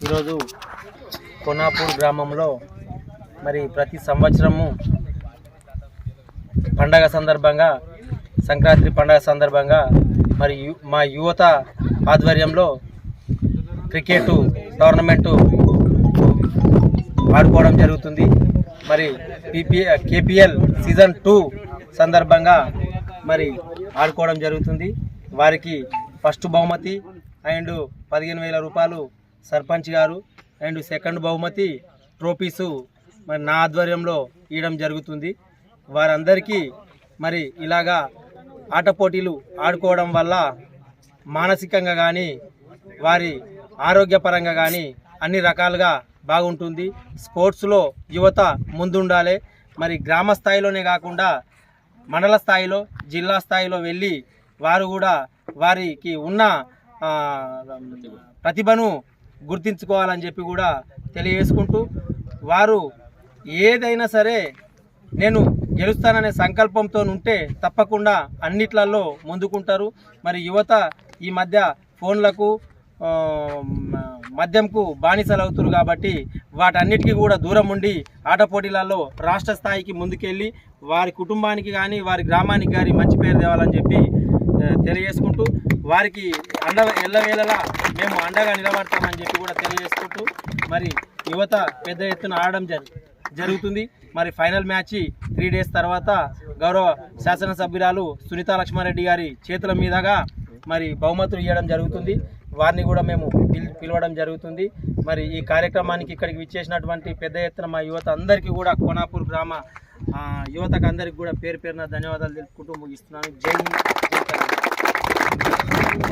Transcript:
ఈరోజు కోనాపూర్ గ్రామంలో మరి ప్రతి సంవత్సరము పండగ సందర్భంగా సంక్రాంతి పండగ సందర్భంగా మరి మా యువత ఆధ్వర్యంలో క్రికెట్ టోర్నమెంటు ఆడుకోవడం జరుగుతుంది. మరి కేపీఎల్ సీజన్ 2 సందర్భంగా మరి ఆడుకోవడం జరుగుతుంది. వారికి ఫస్ట్ బహుమతి అండ్ 15,000 రూపాయలు సర్పంచ్ గారు అండ్ సెకండ్ బహుమతి ట్రోఫీసు మరి నా ఆధ్వర్యంలో ఇవ్వడం జరుగుతుంది. వారందరికీ మరి ఇలాగా ఆట పోటీలు ఆడుకోవడం వల్ల మానసికంగా కానీ వారి ఆరోగ్యపరంగా కానీ అన్ని రకాలుగా బాగుంటుంది. స్పోర్ట్స్లో యువత ముందుండాలి. మరి గ్రామ స్థాయిలోనే కాకుండా మండల స్థాయిలో జిల్లా స్థాయిలో వెళ్ళి వారు కూడా వారికి ఉన్న ప్రతిభను గుర్తించుకోవాలని చెప్పి కూడా తెలియజేసుకుంటూ వారు ఏదైనా సరే నేను గెలుస్తాననే సంకల్పంతో ఉంటే తప్పకుండా అన్నిట్లలో ముందుకుంటారు. మరి యువత ఈ మధ్య ఫోన్లకు మద్యంకు బానిసలవుతారు కాబట్టి వాటన్నిటికీ కూడా దూరం ఉండి ఆట పోటీలలో రాష్ట్ర స్థాయికి ముందుకెళ్ళి వారి కుటుంబానికి కానీ వారి గ్రామానికి కానీ మంచి పేరు తేవాలని చెప్పి తెలియజేసుకుంటూ వారికి ఎల్లవేళలా మేము అండగా నిలబడతామని చెప్పి కూడా తెలియజేసుకుంటూ మరి యువత పెద్ద ఎత్తున ఆడడం జరుగుతుంది. మరి ఫైనల్ మ్యాచ్ 3 డేస్ తర్వాత గౌరవ శాసనసభ్యురాలు సునీతా లక్ష్మారెడ్డి గారి చేతుల మీదుగా మరి బహుమతులు ఇవ్వడం జరుగుతుంది. వారిని కూడా మేము పిలవడం జరుగుతుంది. మరి ఈ కార్యక్రమానికి ఇక్కడికి విచ్చేసినటువంటి పెద్ద ఎత్తున మా యువత అందరికీ కూడా కోనాపూర్ గ్రామ యువతకు అందరికీ కూడా పేరు పేరున ధన్యవాదాలు తెలుపుకుంటూ ముగిస్తున్నాను. జై హింద్.